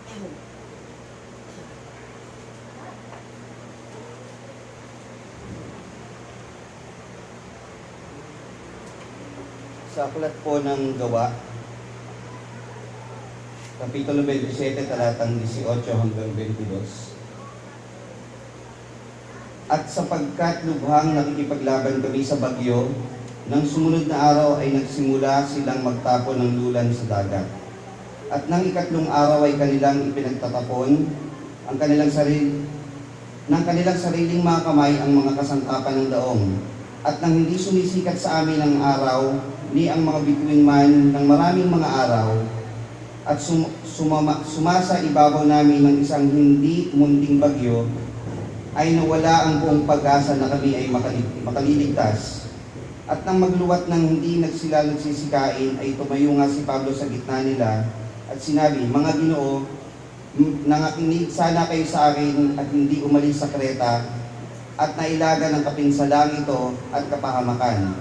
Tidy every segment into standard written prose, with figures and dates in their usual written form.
Sa aklat po ng Gawa, Kapitulo 27, talatang 18 hanggang 22. At sapagkat lubhang nakikipaglaban kami sa bagyo, nang sumunod na araw ay nagsimula silang magtapon ng lulan sa dagat. At nang ikatlong araw ay kanilang ipinagtatapon ng kanilang sariling mga kamay ang mga kasantapan ng daong. At nang hindi sumisikat sa amin ang araw, ni ang mga bituin man ng maraming mga araw, at sumasa ibabaw namin ng isang hindi munting bagyo, ay nawala ang buong pag-asa na kami ay makaliligtas. At nang magluwat ng hindi sila nagsisikain, ay tumayo nga si Pablo sa gitna nila at sinabi, "Mga Ginoo, nangakinig sana kayo sa akin at hindi umalis sa Kreta at nailaga ng kapinsalang ito at kapahamakan.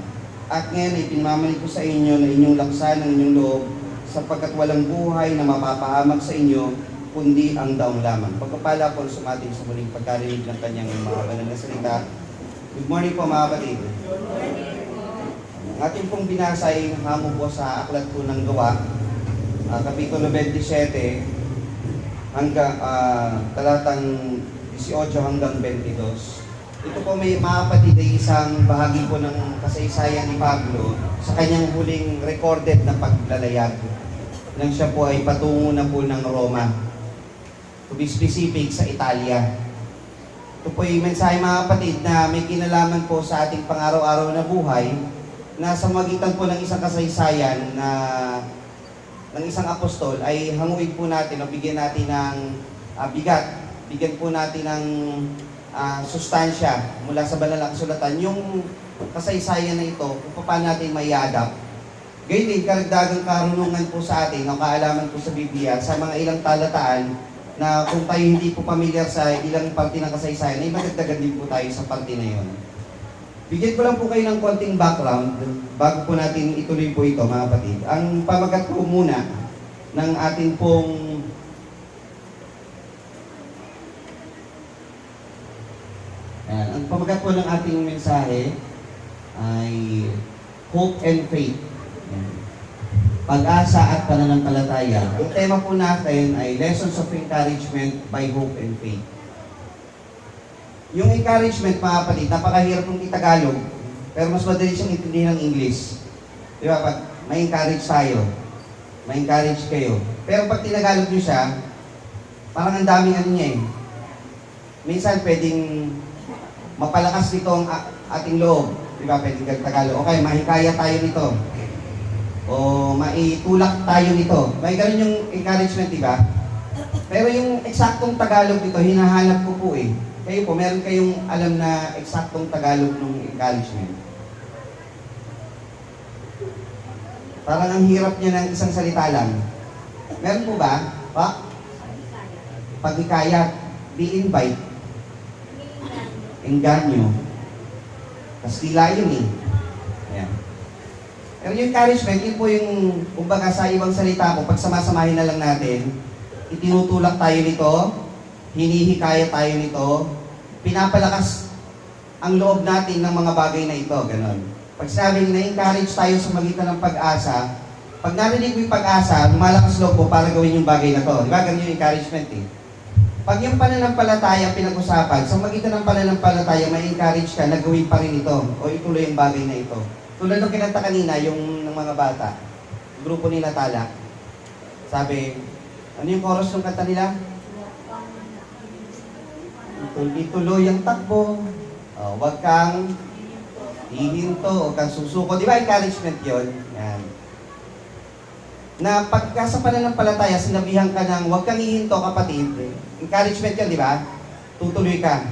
At ngayon ay pinamamalik ko sa inyo na inyong laksan ng inyong loob sapagkat walang buhay na mapapahamak sa inyo kundi ang daong lamang." Pagpapala po sumating sa muling pagkarinig ng kanyang mga banal na salita. Good morning po mga kapatid. Ang ating pong binasa ay hamo po sa aklat po ng Gawa, Kapitulo 27 hanggang talatang 18 hanggang 22. Ito po may mga kapatid ay isang bahagi po ng kasaysayan ni Pablo sa kanyang huling recorded na paglalayag nang siya po ay patungo na po ng Roma. To be specific, sa Italia. Ito po yung mensahe mga kapatid na may kinalaman po sa ating pang-araw-araw na buhay na sa magitan po ng isang kasaysayan na ng isang apostol ay hanguin po natin o bigyan natin ng bigat, bigyan po natin ng sustansya mula sa banal na kasulatan, yung kasaysayan na ito, kung paano natin mai-adapt. Gayun din, karagdagang karunungan po sa atin, o kaalaman po sa Biblia, sa mga ilang talataan, na kung tayo hindi po pamilyar sa ilang parte ng kasaysayan, ay magdagdagan din po tayo sa parte na yun. Bigyan ko lang po kayo ng konting background, bago po natin ituloy po ito, mga kapatid. Ang pamagat po muna ng ating pong ang pamagat po ng ating mensahe ay Hope and Faith. Pag-asa at pananampalataya. Ang tema po natin ay Lessons of Encouragement by Hope and Faith. Yung encouragement, mga kapatid, napakahirap ng Tagalog, pero mas madali siyang intindihin ng English. Di ba? Pag may encourage tayo, may encourage kayo. Pero pag tinagalog nyo siya, parang ang daming ano niya eh. Minsan pwedeng mapalakas nito ang ating loob. Di ba? Pwedeng Tagalog. Okay, mahikaya tayo nito. O maitulak tayo nito. May ganun yung encouragement, di ba? Pero yung eksaktong Tagalog nito, hinahanap ko po eh. Kayo po, meron kayong alam na eksaktong Tagalog ng encouragement. Parang ang hirap niya ng isang salita lang. Meron po ba? Paghikayat, di-invite, engganyo. Kastila yun eh. Ayan. Pero yung encouragement, yun po yung, kumbaga sa ibang salita po, pag samasamahin na lang natin, itinutulak tayo nito, hinihikaya tayo nito, pinapalakas ang loob natin ng mga bagay na ito, ganon. Pag sinabing na-encourage tayo sa magitan ng pag-asa, pag narinig mo yung pag-asa, lumalakas loob mo para gawin yung bagay na to. Di ba? Ganun yung encouragement eh. Pag yung pananampalataya pinag-usapan, sa magitan ng pananampalataya, may encourage ka na gawin pa rin ito o ituloy yung bagay na ito. Tulad ng kinanta kanina, yung ng mga bata, grupo nila Tala. Sabi, ano yung chorus ng kanta nila? Ituloy ang takbo. Huwag kang hihinto, huwag kang susuko. Di ba encouragement yun? Yan. Na pagka sa pananampalataya, sinabihan ka ng huwag kang hihinto, kapatid. Encouragement yun, di ba? Tutuloy ka.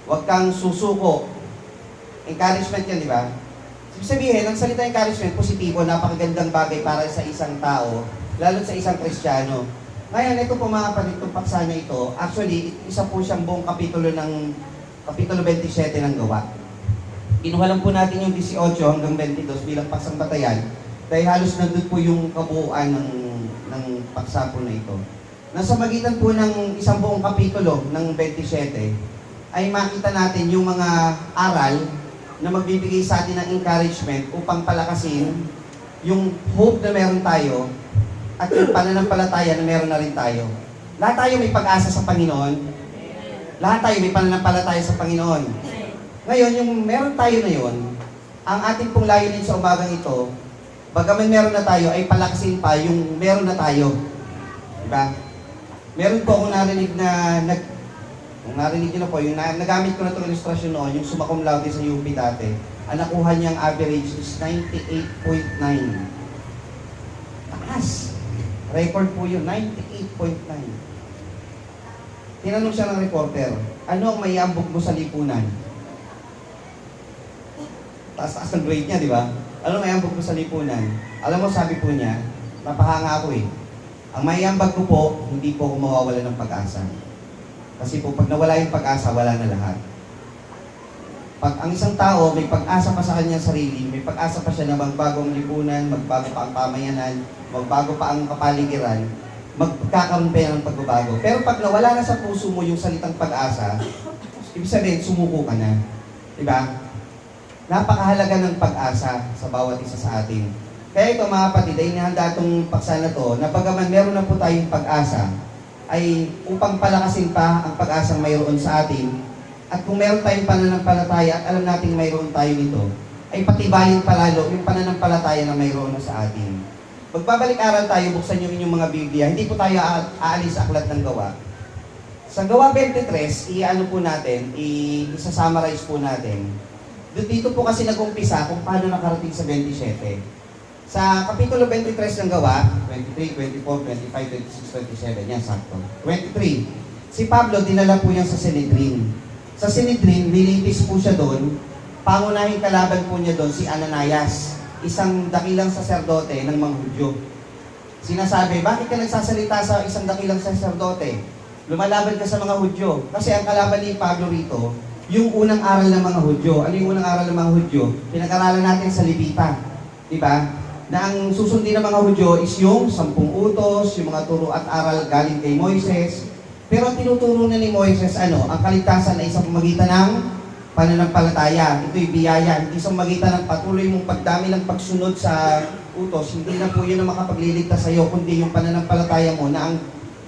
Huwag kang susuko. Encouragement yun, di ba? Sabihin, ang salita encouragement, positibo, napakagandang bagay para sa isang tao, lalo sa isang Kristiyano. Ngayon, ito po mga kapatid, itong paksa na ito, actually, isa po siyang buong kapitulo ng Kapitulo 27 ng Gawa. Kinuha lang po natin yung 18 hanggang 22 bilang paksang batayan, dahil halos nandun po yung kabuuan ng paksa po na ito. Nasa magitan po ng isang buong kapitulo ng 27, ay makita natin yung mga aral na magbibigay sa atin ng encouragement upang palakasin yung hope na meron tayo at yung pananampalataya na meron na rin tayo. Lahat tayo may pag-asa sa Panginoon. Lahat tayo may pananampalataya sa Panginoon. Ngayon, yung meron tayo na yun, ang ating pong layunin sa umagang ito, bagaman meron na tayo, ay palakasin pa yung meron na tayo. Diba? Meron po akong narinig na, kung narinig nyo na po, yung nagamit ko na itong ilustrasyon noon, yung summa cum laude sa UP dati, ang nakuha niyang average is 98.9. Taas! Record po yun, 98.9. Tinanong siya ng reporter, ano ang maiambog mo sa lipunan? Taas-taas ng grade niya, di ba? Ano ang maiambog mo sa lipunan? Alam mo, sabi po niya, napahanga ako eh. Ang maiambag ko po, hindi po ako mawawala ng pag-asa. Kasi po, pag nawala yung pag-asa, wala na lahat. Pag ang isang tao, may pag-asa pa sa kanyang sarili, may pag-asa pa siya na magbago ang lipunan, magbago pa ang pamayanan, magbago pa ang kapaligiran, magkakaroon pa yan ng pagbabago. Pero pag nawala na sa puso mo yung salitang pag-asa, ibig sabihin, sumuko ka na. Diba? Napakahalaga ng pag-asa sa bawat isa sa atin. Kaya ito mga kapatid, ay inihanda itong paksa na to, na bagaman meron na po tayong pag-asa, ay upang palakasin pa ang pag-asang mayroon sa atin. At kung meron tayong pananampalataya at alam nating mayroon tayo nito, ay patibayin palalo yung pananampalataya na mayroon na sa atin. Magbabalik-aral tayo, buksan yung inyong mga Biblia. Hindi po tayo aalis sa aklat ng Gawa. Sa Gawa 23, i-ano po natin, i-summarize po natin. Dito po kasi nag-umpisa kung paano nakarating sa 27. Sa Kapitulo 23 ng Gawa, 23, 24, 25, 26, 27, yan sakto. 23, si Pablo dinala po yan sa Sanhedrin. Sa Sanhedrin, nilitis po siya doon. Pangunahing kalaban po niya doon si Ananias, isang dakilang saserdote ng mga Hudyo. Sinasabi, bakit ka nagsasalita sa isang dakilang saserdote? Lumalaban ka sa mga Hudyo. Kasi ang kalaban ni Pablo rito, yung unang aral ng mga Hudyo. Ano yung unang aral ng mga Hudyo? Pinag-aralan natin sa Levita. Diba? Na ang susundin ng mga Hudyo is yung 10 utos, yung mga turo at aral galing kay Moises. Pero ang tinuturo na ni Moises, ang kaligtasan na isang pamagitan ng pananampalataya. Ito'y biyaya, hindi isang pamagitan ng patuloy mong pagdami ng pagsunod sa utos. Hindi na po yun ang makapagliligtas sa iyo, kundi yung pananampalataya mo na ang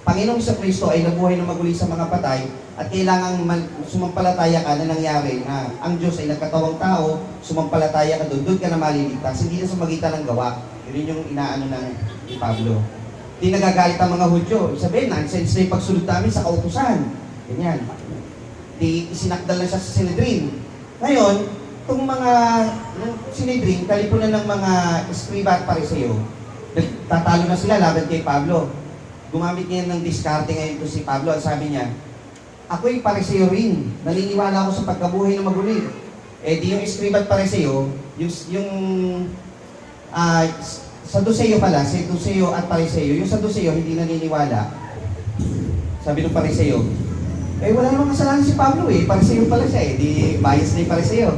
Panginoong Kristo ay nabuhay na maguli sa mga patay at kailangan sumampalataya ka na nangyari na ang Diyos ay nagkatawang tao, sumampalataya ka doon ka na maliligtas. Hindi na sa magitan ng gawa. Yun yung inaano ni Pablo. Di nagagalit ang mga Hudyo. Sabihin, nonsense na yung pagsunod namin sa kautusan. Ganyan. Di isinakdal na siya sa Sanhedrin. Ngayon, itong mga Sanhedrin, kalipunan ng mga Eskriba at Pariseo, nagtatalo na sila laban kay Pablo. Gumamit niya ng diskarte ngayon to si Pablo at sabi niya, ako'y Pariseo rin. Naniniwala ako sa pagkabuhay na maguli. Eh di yung Eskriba at Pariseo, Saduseo pala, Saduseo at Pariseo. Yung Saduseo hindi naniniwala. Sabi ng Pariseo, wala namang kasalanan si Pablo Pariseo pala siya di bias na yung Pariseo.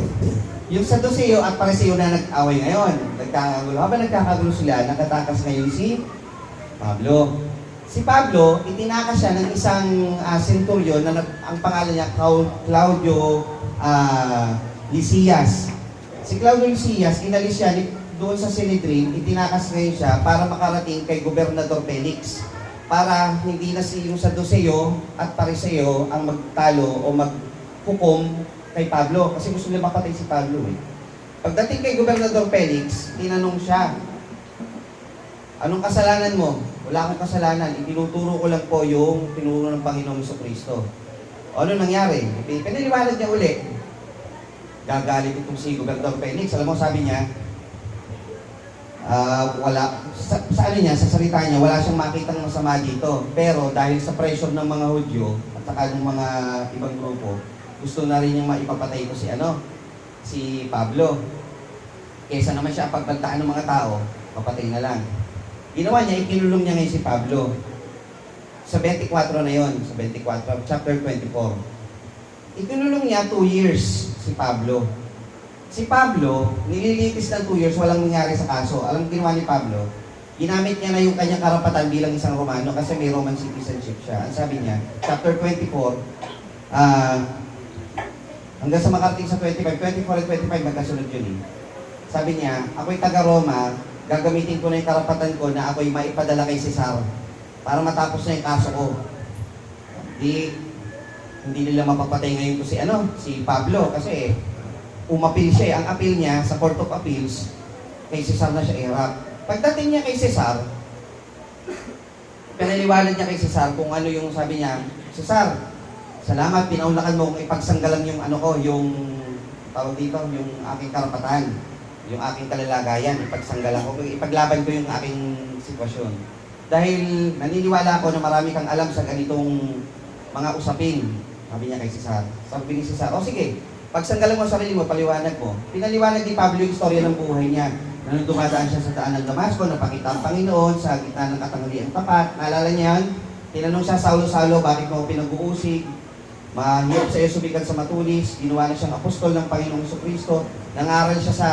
Yung Saduseo at Pariseo na nag-away ngayon, nagkakagulo. Habang nagkakagulo sila, nakatakas ngayon si Pablo. Si Pablo, itinakas siya ng isang centurion na ang pangalan niya, Claudio Lysias. Si Claudio Lysias, inalis siya doon sa Sanhedrin, itinakas ngayon siya para makarating kay Gobernador Felix. Para hindi na yung Saduseo at Pariseo ang magtalo o maghukom kay Pablo. Kasi gusto nila mapatay si Pablo Pagdating kay Gobernador Felix, tinanong siya, anong kasalanan mo? Wala akong kasalanan. Itinuturo ko lang po yung tinuro ng Panginoong Kristo. O ano nangyari? Pinaliwanag niya uli. Gagalit itong si Gobernador Felix. Alam mo, sabi niya, wala, sa ano niya, sa salita niya, wala siyang makitang masama dito. Pero dahil sa pressure ng mga Hudyo at saka ng mga ibang grupo, gusto na rin niyang maipapatay ito si Pablo. Kesa naman siya pagbantaan ng mga tao, papatay na lang. Ginawa niya, ikinulong niya ngayon si Pablo. Sa 24 na yon, sa 24, chapter 24. Ikinulong niya 2 years si Pablo. Si Pablo, nililitis ng 2 years, walang nangyari sa kaso. Alam mo ginawa ni Pablo? ginamit niya na yung kanyang karapatan bilang isang Romano kasi may Roman citizenship siya. Ang sabi niya, chapter 24, hanggang sa makarating sa 25, 24 at 25 magkasunod yun eh. Sabi niya, ako'y taga-Roma, gagamitin ko na yung karapatan ko na ako'y maipadala kay Cesar para matapos na yung kaso ko. Hindi nila mapapatay ngayon ko si Pablo kasi umapil siya eh. Ang appeal niya sa Court of Appeals, kay Cesar na siya iharap. Pagdating niya kay Cesar, pinaliwanag niya kay Cesar kung ano yung sabi niya, Cesar, salamat, pinaunlakan mo kung ipagsanggalan yung yung tawag dito, yung aking karapatan, yung aking kalalagayan, ipagsanggalan ko, ipaglaban ko yung aking sitwasyon. Dahil naniniwala ako na marami kang alam sa ganitong mga usapin, sabi niya kay Cesar. Sabi ni Cesar, o sige, pagsanggalan mo sarili mo, paliwanag mo. Pinaliwanag ni Pablo yung istorya ng buhay niya. Na nung dumadaan siya sa daan ng Damasco, napakita ang Panginoon sa gitna ng katanghaliang tapat. Naalala niya yan? Tinanong siya, Saulo, bakit mo pinag-uusig? Mahirap sa iyo sumikat sa matulis. Ginawa na siyang apostol ng Panginoong Jesucristo. Nangaral siya sa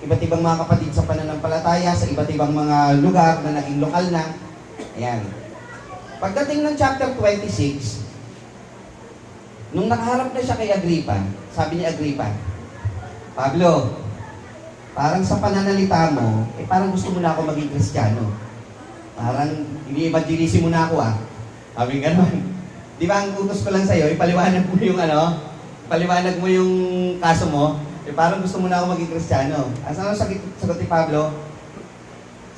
iba't ibang mga kapatid sa pananampalataya, sa iba't ibang mga lugar na naging lokal na. Ayan. Pagdating ng chapter 26, nung nakaharap na siya kay Agripa, sabi ni Agripa, Pablo, parang sa pananalita mo, parang gusto mo na ako maging Kristiyano. Parang ini-evangelisi mo na ako Sabi gano'n. Di ba ang utos ko lang sa'yo, ipaliwanag mo yung paliwanag mo yung kaso mo, parang gusto mo na ako maging Kristiyano. Ano sagot ni Pablo?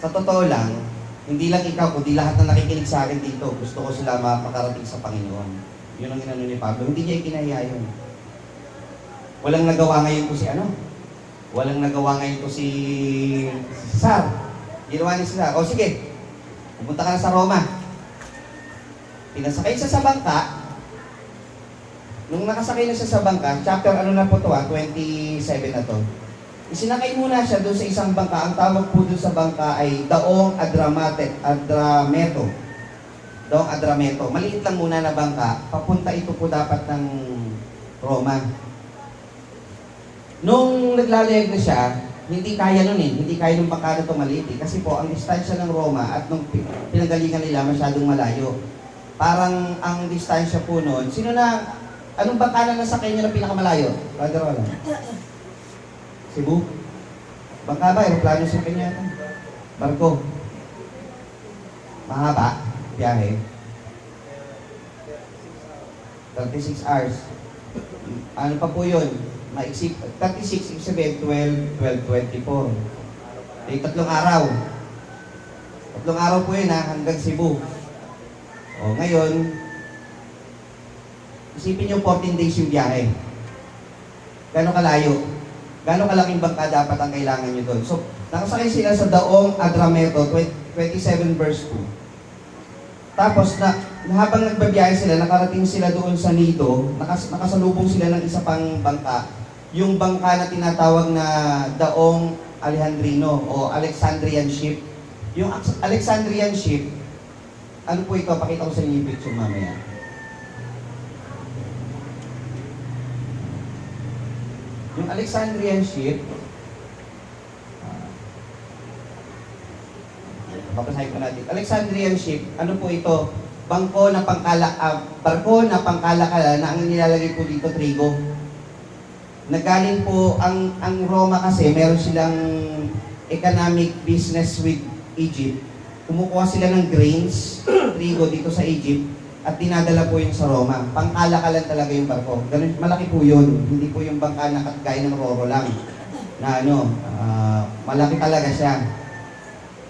Sa totoo lang, hindi lang ikaw, kundi lahat na nakikinig sa akin dito, gusto ko sila makarating sa Panginoon. Yun ang inano ni Pablo. Hindi niya ikinahiya yun. Walang nagawa ngayon ko Walang nagawa ngayon to si Cesar. Ginawa ni Cesar. O sige, pumunta ka na sa Roma. Pinasakay siya sa bangka. Nung nakasakay na siya sa bangka, chapter 27 na to. Isinakay muna siya doon sa isang bangka. Ang tawag po doon sa bangka ay Daong Adrameto. Daong Adrameto. Maliit lang muna na bangka. Papunta ito po dapat ng Roma. Nung naglalayag na siya, hindi kaya nung bangka na ito maliit kasi po ang distansya ng Roma at nung pinagalingan nila masyadong malayo. Parang ang distansya po noon, anong bangka na nasakay niyo na pinakamalayo? Brother Roland? Cebu? Bangka ba? Aeroplano sa kanya? Barko? Mahaba? Biyahe? 36 hours. Ano pa po yun? Maisip, 36, 7, 12, 24. Tatlong araw. Tatlong araw po yun hanggang Cebu. O ngayon, isipin nyo 14 days yung biyahe. Gano'ng kalayo? Gano'ng kalaking bangka dapat ang kailangan nyo doon? So, nakasakay sila sa Daong Adrameto, 27 verse 2. Tapos, habang nagbabiyahe sila, nakarating sila doon sa Nido, nakasalubong sila ng isa pang bangka. Yung bangka na tinatawag na Daong Alejandrino o Alexandrian ship. Yung Alexandrian ship, ano po ito? Pakita ko sa inyo yung picture mamaya. Yung Alexandrian ship, babasahin ko natin. Alexandrian ship, ano po ito? Barko na pangkalakala na ang nilalagay po dito, trigo. Nagaling po, ang Roma kasi, meron silang economic business with Egypt. Kumukuha sila ng grains, trigo dito sa Egypt, at dinadala po yung sa Roma. Pangkalakalan talaga yung barko. Ganun, malaki po yun. Hindi po yung bangka na gaya ng Roro lang. Na malaki talaga siya.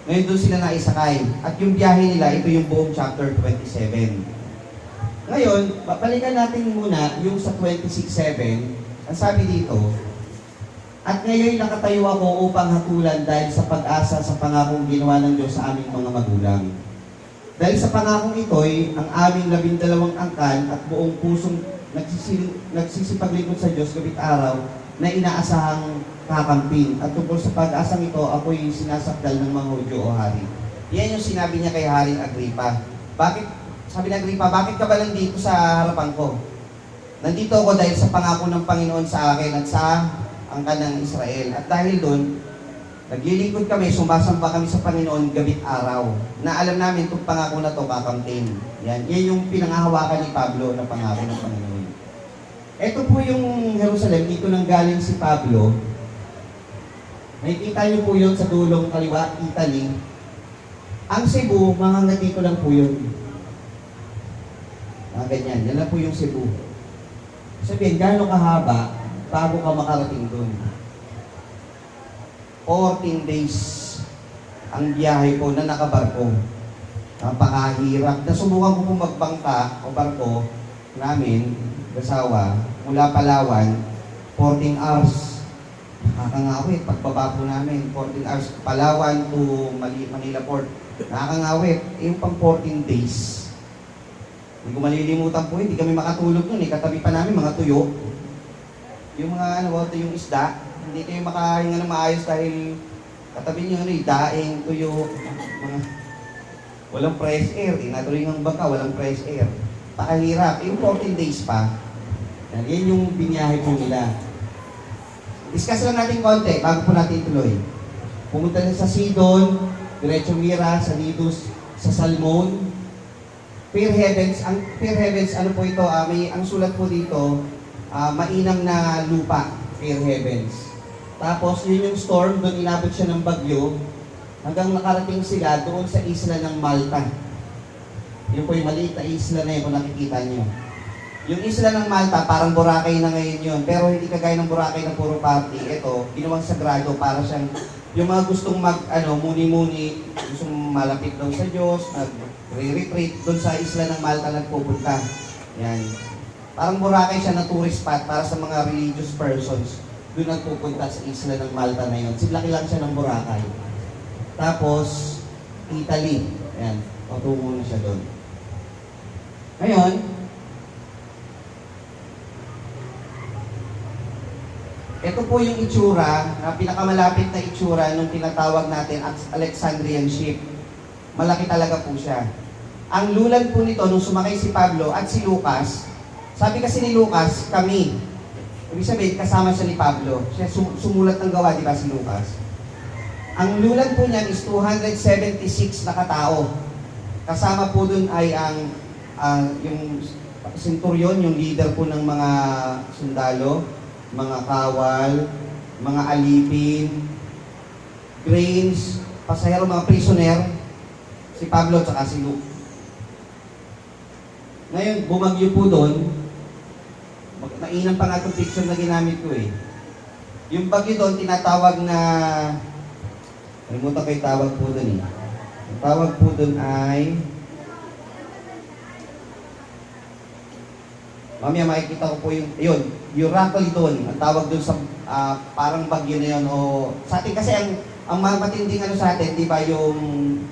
Ngayon doon sila naisakay. At yung biyahe nila, ito yung buong chapter 27. Ngayon, balikan natin muna yung sa 26:7. Ang sabi dito, at ngayon nakatayo ako upang hatulan dahil sa pag-asa sa pangakong ginawa ng Diyos sa aming mga magulang. Dahil sa pangakong ito'y ang aming 12 angkan at buong pusong nagsisipaglingkod sa Diyos gabit araw na inaasahang kakamping. At tungkol sa pag-asang ito, ako'y sinasakdal ng mga Hudyo o hari. Yan yung sinabi niya kay Haring Agripa. Sabi ni Agripa, bakit ka ba nandito sa harapan ko? Nandito ako dahil sa pangako ng Panginoon sa akin at sa angkan ng Israel. At dahil doon, Naglilingkod kami, sumasamba kami sa Panginoon gabit araw. Na alam namin itong pangako na to kakamtin. Yan yung pinangahawakan ni Pablo na pangako ng Panginoon. Ito po yung Jerusalem, dito nang galing si Pablo. Nakikita niyo po yun sa dulong kaliwa, Italy. Ang Cebu, mga dito lang po yun. Mga ganyan, yan lang po yung Cebu. Sabihin, gano'ng kahaba bago ka makarating doon? 14 days ang biyahe ko na nakabarko. Napakahirap. Nasubukan ko pong magbangka o barko namin, kasawa, mula Palawan, 14 hours. Nakakangawit. Pagbaba po namin, 14 hours. Palawan to Manila Port. Nakakangawit. Yung pang 14 days. Hindi ko malilimutan po, hindi kami makatulog nun eh. Katabi pa namin mga tuyo. Yung mga yung isda. Hindi kayo makahinga ng maayos dahil katabi nyo daing, tuyo, mga walang fresh air. Tinatuloy ng bangka, walang fresh air. Pakahirap. Yung 14 days pa, yan yung biniyahe po nila. Discuss lang natin konti bago po natin tuloy. Pumunta na sa Sidon, Diretso Mira, sa Nidus, sa Salmon, Fair Heavens. Ang Fair Heavens, ano po ito? Ang sulat po dito, mainam na lupa, Fair Heavens. Tapos yun yung storm, doon inabot siya ng bagyo hanggang nakarating sila doon sa isla ng Malta. Yun po yung maliit na isla na yun kung nakikita nyo. Yung isla ng Malta, parang Boracay na ngayon yun. Pero hindi kagaya ng Boracay na puro party. Ito, ginawang sagrado para siyang yung mga gustong muni-muni, gustong malapit daw sa Diyos, nag-retreat doon sa isla ng Malta nagpupunta. Yan. Parang Boracay siya na tourist spot para sa mga religious persons. Doon nagpupunta sa isla ng Malta na yun. Laki lang siya ng Boracay. Tapos, Italy. Ayan, patungo na siya doon. Ngayon, ito po yung itsura, pinakamalapit na itsura nung tinatawag natin Alexandrian ship. Malaki talaga po siya. Ang lulan po nito, nung sumakay si Pablo at si Lucas, sabi kasi ni Lucas, kami, ibig sabihin, kasama siya ni Pablo. Siya sumulat ng gawa, di ba, si Lucas? Ang lulan po niyan is 276 na katao. Kasama po dun ay yung centurion, yung leader po ng mga sundalo, mga kawal, mga alipin, grains, pasahero, mga prisoner, si Pablo at si Luke. Ngayon, bumagyo po doon. Mainam pa nga itong picture na ginamit ko eh. Yung bagyo doon, tinatawag na, kalimutan ko yung tawag po doon eh. Ang tawag po doon ay, mamaya makikita ko po yung, yun, Euroclydon. Ang tawag doon sa, parang bagyo na yun. O, sa atin kasi ang matinding ano sa atin, di ba, yung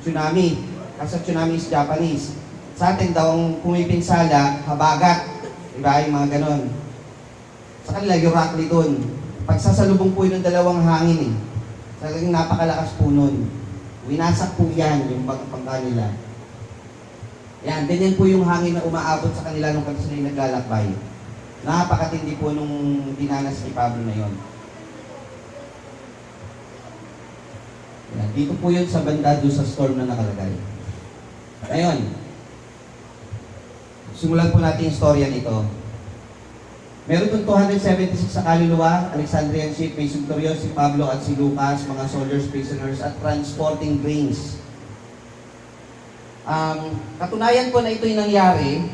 tsunami. Kasi tsunami is Japanese. Sa atin daw, ang pumipinsala, habagat. Di ba, yung mga ganon. Sa kanila, Euroclydon. Pagsasalubong po yun ng dalawang hangin eh. Talagang napakalakas po nun. Winasak po yan, yung pagpangka nila. Yan, ganyan po yung hangin na umaabot sa kanila nung sila yung naglalakbay. Napakatindi po nung dinanas ni Pablo na yon. Yan, dito po yun sa banda doon sa storm na nakalagay. Ngayon, simulan po natin yung storya nito. Meron itong 276 sa kaluluwa, Alexandrian ship, may centurion, si Pablo at si Lucas, mga soldiers, prisoners, at transporting grains. Katunayan po na ito'y nangyari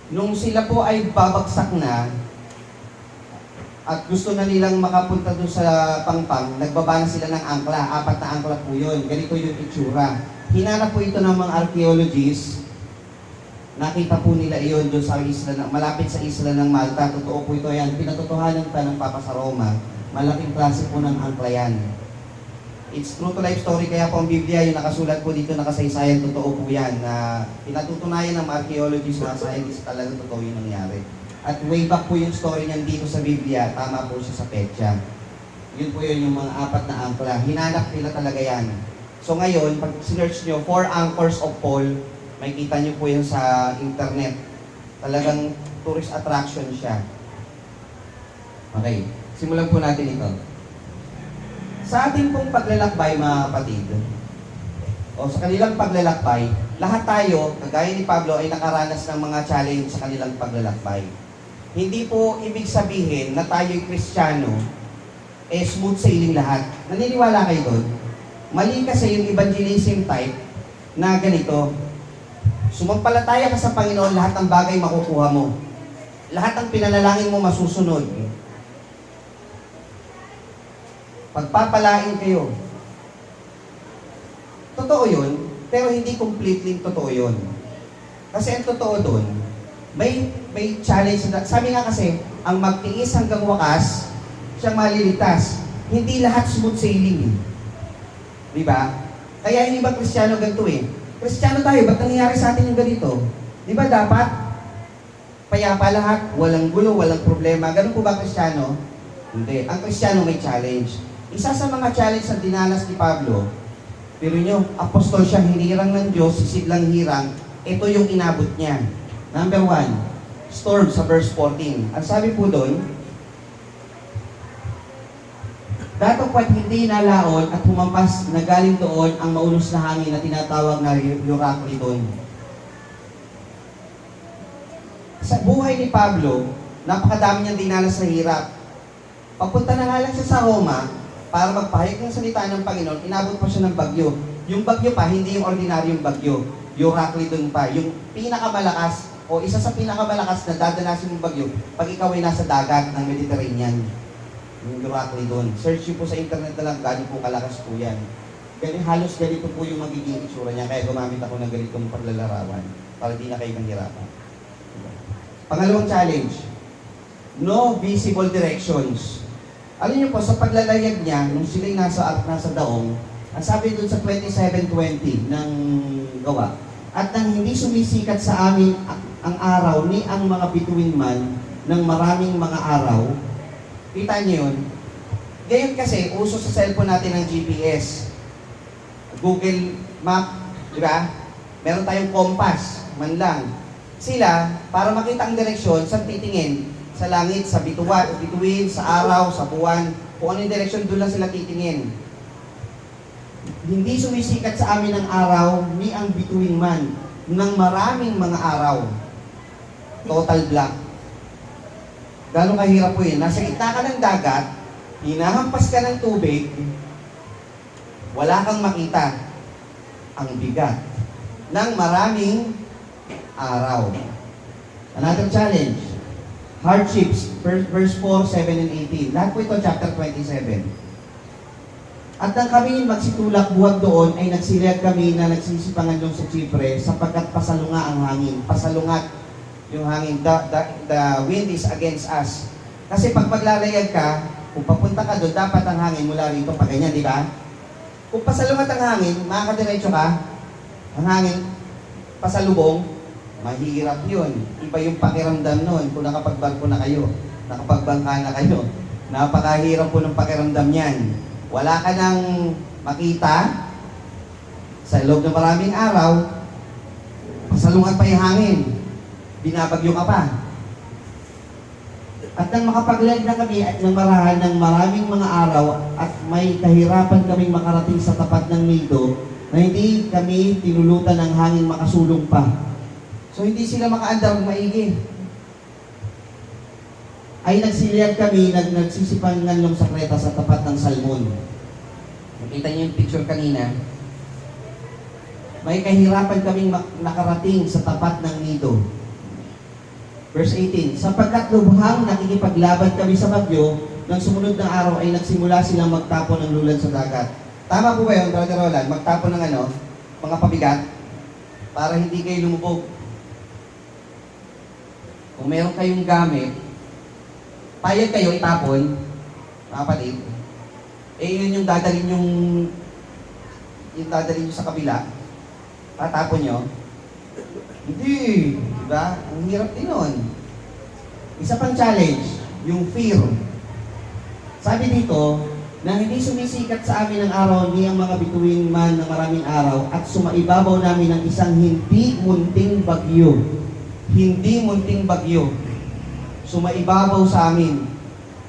nung sila po ay babagsak na at gusto na nilang makapunta doon sa Pangpang, nagbaba na sila ng angkla, 4 na angkla po yun. Ganito yung itsura. Hinanap po ito ng mga archaeologists. Nakita po nila iyon doon sa isla, malapit sa isla ng Malta. Totoo po ito yan. Pinatotohanan pa ng Papa sa Roma. Malaking klase po ng angkla yan. It's true to life story, kaya po ang Biblia, yung nakasulat po dito, nakasaysayan, totoo po yan, na pinatutunayan ng archaeologists, mga scientists, talagang totoo yung nangyari. At way back po yung story niyan dito sa Biblia, tama po siya sa petsa. Yun po yun, yung mga 4 na angkla. Hinanap nila talaga yan. So ngayon, pag sinearch nyo, 4 anchors of Paul, may kita nyo po yun sa internet. Talagang tourist attraction siya. Okay, simulan po natin ito. Sa ating pong paglalakbay, mga kapatid, o sa kanilang paglalakbay, lahat tayo, kagaya ni Pablo, ay nakaranas ng mga challenge sa kanilang paglalakbay. Hindi po ibig sabihin na tayo'y Kristiyano, smooth sailing lahat. Naniniwala kayo doon? Mali kasi yung evangelism type na ganito. Sumampalataya ka sa Panginoon, lahat ng bagay makukuha mo. Lahat ng pinanalangin mo masusunod. Pagpapalain kayo. Totoo yun, pero hindi completely totoo yun. Kasi ang totoo doon, may challenge na, sabi nga kasi, ang magtiis hanggang wakas, siyang maliligtas. Hindi lahat smooth sailing. Diba? Kaya hindi ba Kristiyano ganito eh? Kristiyano tayo, ba't nangyayari sa atin yung ganito? Diba dapat payapa lahat, walang gulo, walang problema. Ganun po ba Kristiyano? Hindi. Ang Kristiyano may challenge. Isa sa mga challenge na dinanas ni Pablo, pero nyo, apostol siya, hinirang ng Diyos, sisidlang hirang, ito yung inabot niya. Number 1, storm sa verse 14. Ang sabi po doon, datapwat hindi nalaon at humampas na galing doon ang maulos na hangin na tinatawag na Euroclydon. Sa buhay ni Pablo, napakadami niyang dinanas na hirap. Papunta na nga lang siya sa Roma, para magpahayag ng salita ng Panginoon, inabot pa siya ng bagyo. Yung bagyo pa, hindi yung ordinaryong bagyo. Euroclydon pa. Yung pinakamalakas, o isa sa pinakamalakas na dadanasin mong bagyo, pag ikaw ay nasa dagat ng Mediterranean. Yung Euroclydon. Search nyo po sa internet na lang, gano'n po kalakas po yan. Halos ganito po yung magiging itsura niya, kaya gumamit ako ng ganitong paglalarawan, para di na kayo manghirapan. Pangalawang challenge, no visible directions. Alam niyo po, sa paglalayag niya, nung sila'y nasa daong, ang sabi doon sa 27:20 ng gawa, at nang hindi sumisikat sa amin ang araw ni ang mga bituin man ng maraming mga araw, kita niyo yun? Ngayon kasi, uso sa cellphone natin ng GPS, Google Map, di ba? Meron tayong compass, man lang. Sila, para makita ang direksyon, saan titingin? Sa langit, sa bituin, sa araw, sa buwan, kung ano yung direksyon, doon lang sila titingin. Hindi sumisikat sa amin ang araw, ni ang bituin man, ng maraming mga araw. Total black. Gano'ng kahirap po yun? Nasa gitna ka ng dagat, hinahampas ka ng tubig, wala kang makita. Ang bigat ng maraming araw. Another challenge. Hardships, verse 4, 7, and 18. Lahat po ito, chapter 27. At nang kami magsitulak buwag doon, ay nagsiliyag kami na nagsisipangan doon sa Chipre, sapagkat pasalunga ang hangin. Pasalungat yung hangin. The wind is against us. Kasi pag maglalayag ka, kung papunta ka doon, dapat ang hangin mula rito pa ganyan, di ba? Kung pasalungat ang hangin, makakadiretso ka, ang hangin, pasalubong, mahirap yun. Iba yung pakiramdam nun kung nakapagbarko na kayo, nakapagbangka na kayo. Napakahirap po ng pakiramdam yan. Wala ka nang makita sa loob ng maraming araw, pasalungat pa yung hangin, binabagyo ka pa. At nang makapaglayag na kami at ng marahan ng maraming mga araw at may kahirapan kaming makarating sa tapat ng nido na hindi kami tinulutan ng hangin makasulong pa. So hindi sila makaandar ng maigi. Ay nagsiliyag kami, nagsisipangan ng sakreta sa tapat ng Salmon. Nakita niyo yung picture kanina. May kahirapan kaming nakarating sa tapat ng nido. Verse 18, sapagkat lubhang nakikipaglaban kami sa bagyo, nang sumunod na araw ay nagsimula silang magtapon ng lulan sa dagat. Tama po ba yun, Brother Roland? Magtapon ng mga pabigat, para hindi kayo lumubog. Kung meron kayong gamit, payag kayo itapon, mga kapatid, yun yung dadalhin nyo sa kabila, tatapon nyo. Hindi, diba? Ang hirap din nun. Isa pang challenge, yung fear. Sabi dito, na hindi sumisikat sa amin ang araw, ni ang mga bituin man ng maraming araw, at sumaibabaw namin ng isang hindi munting bagyo. Hindi munting bagyo. Sumaibabaw sa amin.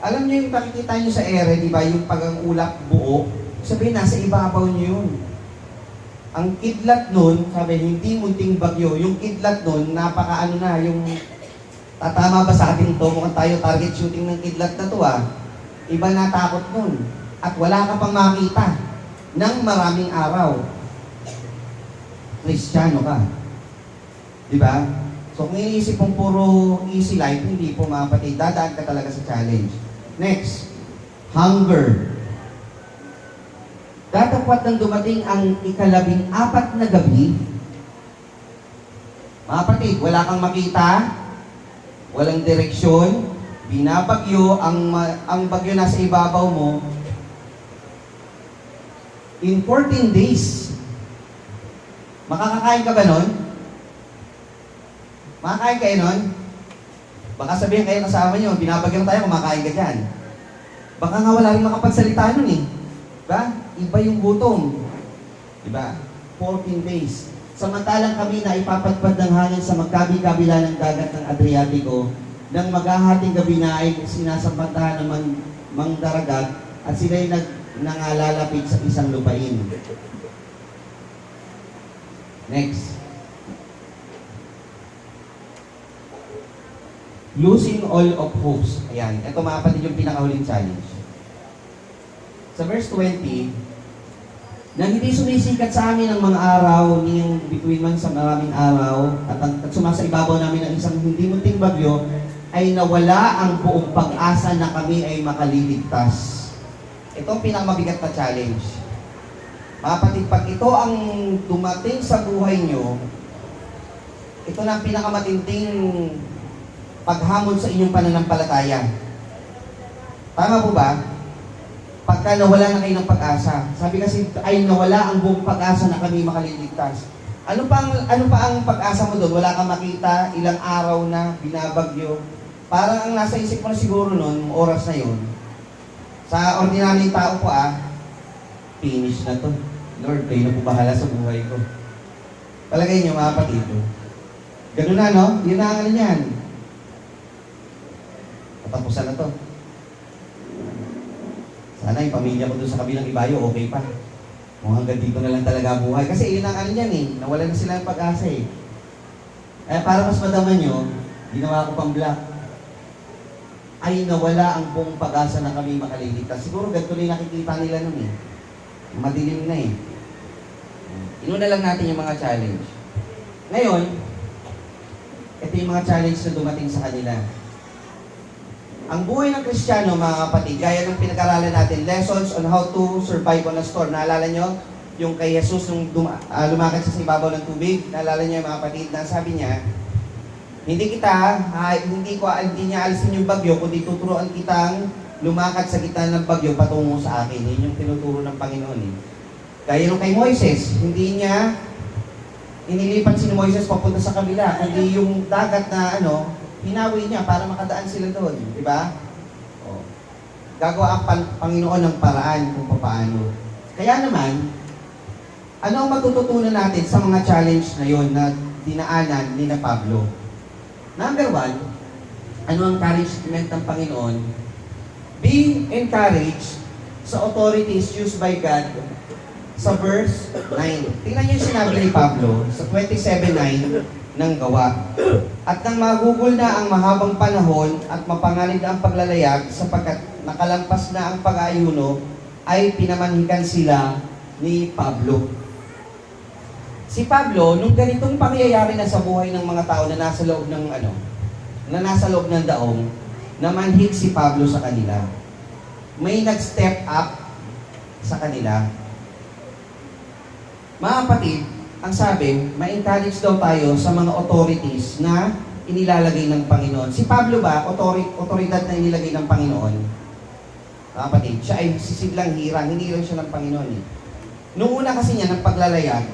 Alam niyo yung nakikita niyo sa ere, di ba? Yung pag-ulap buo, sabihin nasa ibabaw niyo yun. Ang kidlat nun, sabi, hindi munting bagyo. Yung kidlat nun, napaka-ano na, yung tatama ba sa atin to? Mukhang tayo target shooting ng kidlat na to Iba natakot nun. At wala ka pang makita ng maraming araw. Kristiyano ka. Di ba? So kung iniisip mong puro easy life, hindi po mga kapatid, dadaan ka talaga sa challenge. Next, hunger. Datapwat nang dumating ang ika-14 na gabi, mga kapatid, wala kang makita, walang direksyon, binabagyo, ang bagyo nasa ibabaw mo, in 14 days, makakakain ka ba nun? Makakain kayo nun? Baka sabihin kayo kasama nyo, binabagyan tayo, kumakain ka dyan. Baka nga wala rin makapagsalita nun Diba? Iba yung gutom. Diba? 14 days. Samantalang kami na ipapadpad ng hangin sa magkabi-kabila ng dagat ng Adriatico, nang maghahating gabi na ay sinasampantahan ng mangdaragat at sila'y nangalalapit sa isang lupain. Next. Losing all of hopes. Ayan. Ito mga kapatid yung pinakahuling challenge. Sa verse 20, nang hindi sumisikat sa amin ang mga araw, niyang bituin man sa maraming araw, at sumasa ibabaw namin ng isang hindi munting bagyo, ay nawala ang buong pag-asa na kami ay makaliligtas. Ito ang pinakamabigat na challenge. Mga kapatid, pag ito ang dumating sa buhay nyo, ito na ang pinakamatinding paghamon sa inyong pananampalataya. Tama po ba? Pagka nawala na kayo ng pag-asa. Sabi kasi ay nawala ang buong pag-asa na kami makaliligtas. Ano pa ang pag-asa mo doon? Wala kang makita, ilang araw na, binabagyo. Parang ang nasa isip mo na siguro noon, oras na yon. Sa ordinaryong tao po finish na to. Lord, kayo na po bahala sa buhay ko. Palagay niyo mga kapatid. Ganun na, no? Yun na ang yan. Patapusan na to. Sana yung pamilya ko doon sa kabilang ibayo, okay pa. Kung hanggang dito na lang talaga buhay. Kasi yun ang nawala na sila ng pag-asa para mas madaman nyo, ginawa ko pang black. Ay nawala ang buong pag-asa na kami makaliligtas. Siguro ganito na nakikita nila nun Madilim na Inuna lang natin yung mga challenge. Ngayon, ito yung mga challenge na dumating sa kanila. Ang buhay ng Kristiyano, mga kapatid, gaya ng pinag-aralan natin, lessons on how to survive on a storm. Naalala nyo? Yung kay Jesus nung lumakad sa ibabaw ng tubig. Naalala nyo, mga kapatid, na sabi niya, hindi niya alisin yung bagyo, kundi tuturuan kitang lumakad sa gitna ng bagyo patungo sa akin. Yun yung tinuturo ng Panginoon. Gaya nung kay Moises, hindi niya inilipat si Moises papunta sa kabila, kundi yung dagat na hinawi niya para makadaan sila doon. Di ba? Gagawa ang Panginoon ng paraan kung paano. Kaya naman, ano ang matututunan natin sa mga challenge na yon na dinaanan ni na Pablo? Number 1, ano ang encouragement ng Panginoon? Be encouraged sa authorities used by God sa verse 9. Tingnan niyo yung sinabi ni Pablo sa 27:9 ng Gawa. At nang magugol na ang mahabang panahon at mapanganib na ang paglalayag sapagkat nakalampas na ang pag-aayuno, ay pinamanhikan sila ni Pablo. Si Pablo, nung ganitong pangyayari na sa buhay ng mga tao na nasa loob ng daong, namanhik si Pablo sa kanila. May nag-step up sa kanila. Mga kapatid, ang sabi, ma-encourage daw tayo sa mga authorities na inilalagay ng Panginoon. Si Pablo ba, otoridad na inilagay ng Panginoon? Mga kapatid, siya ay sisiglang hirang, hindi lang siya ng Panginoon Noong una kasi niya, ng paglalayag,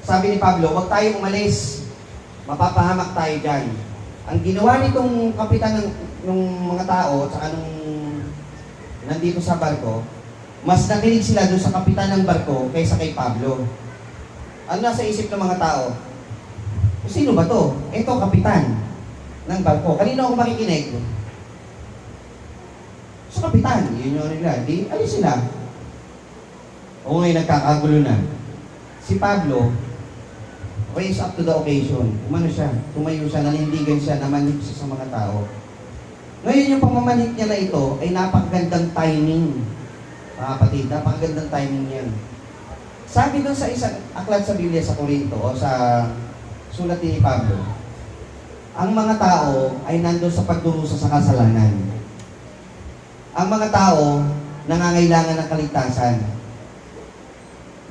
sabi ni Pablo, huwag tayo umalis. Mapapahamak tayo dyan. Ang ginawa nitong kapitan ng mga tao, tsaka nung nandito sa barko, mas nakinig sila doon sa kapitan ng barko kaysa kay Pablo. Ano nasa isip ng mga tao? Sino ba to? Ito, kapitan ng barko. Kanino ako makikinig? Sa kapitan, yun yung nila. Di, alis sila. O ngayon nagkakagulo na. Si Pablo, raise up to the occasion. Umano siya, tumayo siya, nanindigan siya, namanhik siya sa mga tao. Ngayon yung pamamanhik niya na ito ay napakagandang timing. Mga kapatid, napakagandang timing yan. Sabi doon sa isang aklat sa Biblia sa Korinto o sa sulat ni Pablo, ang mga tao ay nandun sa pagdurusa sa kasalanan. Ang mga tao nangangailangan ng kaligtasan.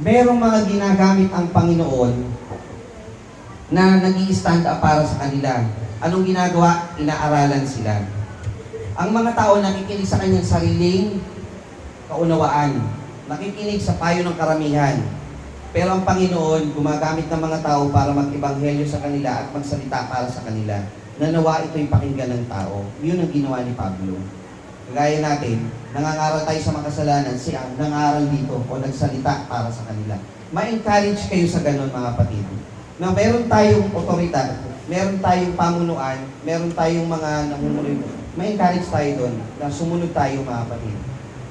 Merong mga ginagamit ang Panginoon na nag-i-stand up para sa kanila. Anong ginagawa? Inaaralan sila. Ang mga tao nakikinig sa kanyang sariling kaunawaan. Nakikinig sa payo ng karamihan. Pero ang Panginoon gumagamit ng mga tao para mag-ebanghelyo sa kanila at magsalita para sa kanila. Nanawa ito'y pakinggan ng tao. Yun ang ginawa ni Pablo. Kagaya natin, nangangaral tayo sa makasalanan, siya nangaral dito o nagsalita para sa kanila. Ma-encourage kayo sa ganun, mga kapatid. Na meron tayong otoridad, meron tayong pamunuan, meron tayong mga namumuno. Ma-encourage tayo doon na sumunod tayo, mga kapatid.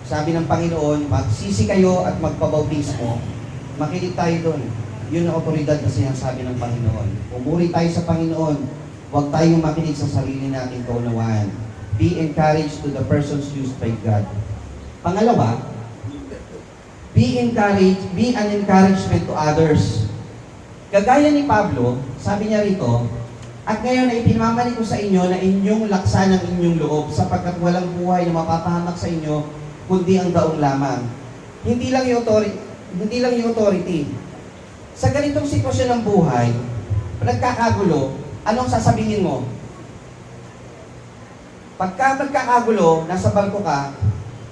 Sabi ng Panginoon, magsisi kayo at magpabautismo. Makinig tayo doon. Yun ang otoridad na sinasabi ng Panginoon. Umuri tayo sa Panginoon. Huwag tayong makinig sa sarili nating kaunawaan. Be encouraged to the persons used by God. Pangalawa, be an encouragement to others. Kagaya ni Pablo, sabi niya rito, at ngayon ay pinamamali ko sa inyo na inyong laksan ang inyong loob sapagkat walang buhay na mapapahamak sa inyo kundi ang daong lamang. Hindi lang yung authority. Sa ganitong sitwasyon ng buhay, nagkakagulo, anong sasabihin mo? Pagka nagkakagulo, nasa barko ka,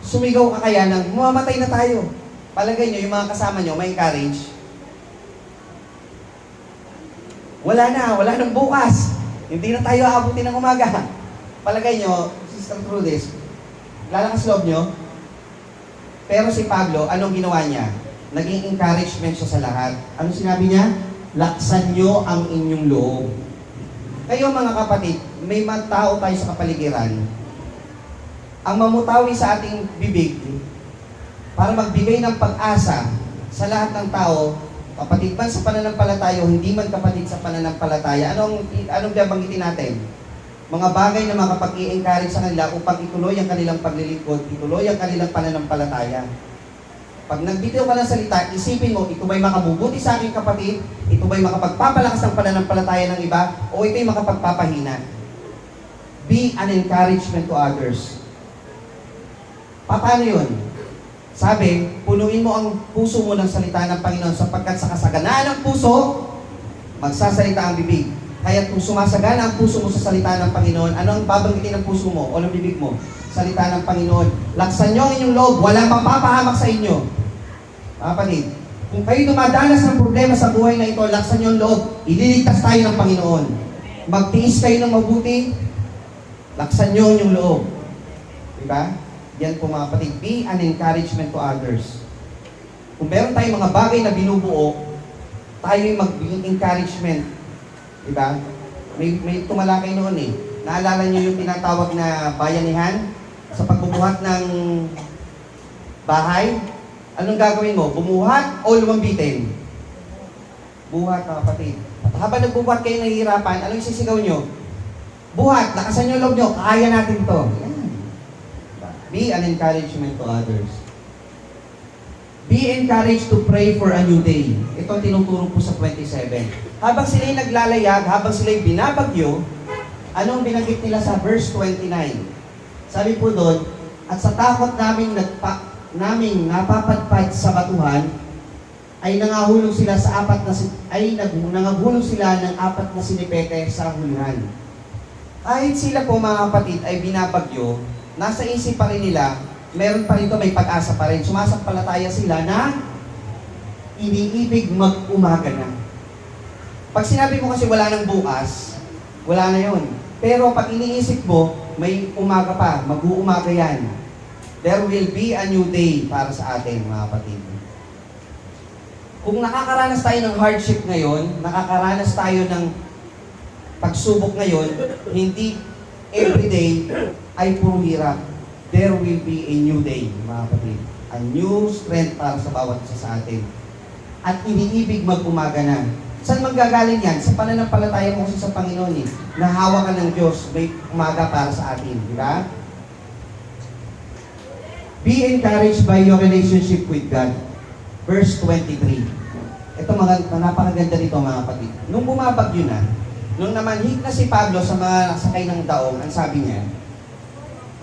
sumigaw ka kaya ng, mamamatay na tayo. Palagay nyo, yung mga kasama nyo, may encourage. Wala nang bukas. Hindi na tayo aabutin ng umaga. Palagay nyo, Sister Trudis, lalakas loob nyo. Pero si Pablo, anong ginawa niya? Naging encouragement siya sa lahat. Anong sinabi niya? Laksan nyo ang inyong loob. Kayo mga kapatid, may mga tao tayo sa kapaligiran. Ang mamutawi sa ating bibig para magbigay ng pag-asa sa lahat ng tao, kapatid man sa pananampalataya o hindi man kapatid sa pananampalataya, anong babanggitin natin? Mga bagay na makapag-i-encourage sa kanila upang ituloy ang kanilang paglilingkod, ituloy ang kanilang pananampalataya. Pag nagbitiw ka ng salita, isipin mo, ito ba'y makabubuti sa aking kapatid? Ito ba'y makapagpapalakas ng pananampalataya ng iba? O ito'y makapagpapahina? Be an encouragement to others. Paano yun? Sabi, punuin mo ang puso mo ng salita ng Panginoon sapagkat sa kasaganaan ng puso, magsasalita ang bibig. Kaya kung sumasagana ang puso mo sa salita ng Panginoon, ano ang babanggitin ng puso mo o ng bibig mo? Salita ng Panginoon. Laksan nyo ang inyong loob, walang mapapahamak sa inyo. Mga kapatid, kung kayo dumadanas ng problema sa buhay na ito, laksan nyo ang loob, ililigtas tayo ng Panginoon. Magtiis kayo ng mabuti, laksan nyo ang inyong loob. Diba? Yan po mga kapatid, be an encouragement to others. Kung meron tayong mga bagay na binubuo, tayo yung magbiging encouragement. Diba? May tumalakay noon eh. Naalala nyo yung tinatawag na bayanihan sa pagbubuhat ng bahay? Anong gagawin mo? Bumuhat o lumambitin? Buhat, mga kapatid. At habang nagbubuhat kayo nahihirapan, anong isisigaw nyo? Buhat, lakasan nyo loob nyo, kaya natin to. Yan. Be an encouragement to others. Be encouraged to pray for a new day. Ito ang tinuturo po sa 27. Habang sila'y naglalayag, habang sila'y binabagyo, anong binanggit nila sa verse 29? Sabi po doon, at sa takot naming napapadpad sa batuhan, ay nangahulog sila sa nangahulog sila ng 4 na sinipete sa huluhan. Kahit sila po mga kapatid ay binabagyo, nasa isip pa rin nila, meron pa rin may pag-asa pa rin. Sumasampalataya sila na iniibig mag-umaga na. Pag sinabi mo kasi wala nang bukas, wala na yon. Pero pag iniisip mo, may umaga pa, mag-uumaga yan. There will be a new day para sa atin, mga kapatid. Kung nakakaranas tayo ng hardship ngayon, nakakaranas tayo ng pagsubok ngayon, hindi everyday ay puro hirap. there will be a new day, mga kapatid. A new strength para sa bawat isa sa atin. At iniibig mag-umaga na. Saan manggagaling yan? Sa pananampalataya mo kasi sa Panginoon eh. Nahawa ka ng Diyos, may umaga para sa atin. Di ba? Be encouraged by your relationship with God. Verse 23. Ito napakaganda nito mga kapatid. Nung bumabagyo na, nung namanhik na si Pablo sa mga sakay ng daong, ang sabi niya,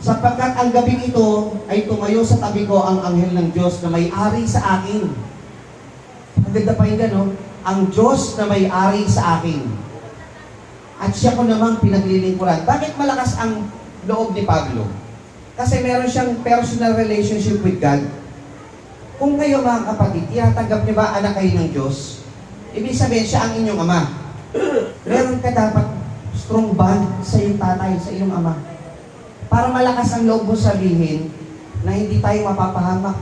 sapagkat ang gabing ito ay tumayo sa tabi ko ang anghel ng Diyos na may-ari sa akin. Ang ganda pa yun, no? Ang Diyos na may-ari sa akin. At siya ko namang pinaglilingkuran. Bakit malakas ang loob ni Pablo? Kasi meron siyang personal relationship with God. Kung kayo mga kapatid, tinatanggap niyo ba anak kayo ng Diyos? Ibig sabihin, siya ang inyong ama. Meron ka dapat strong bond sa iyong tatay, sa iyong ama. Para malakas ang loob mo sabihin na hindi tayo mapapahamak.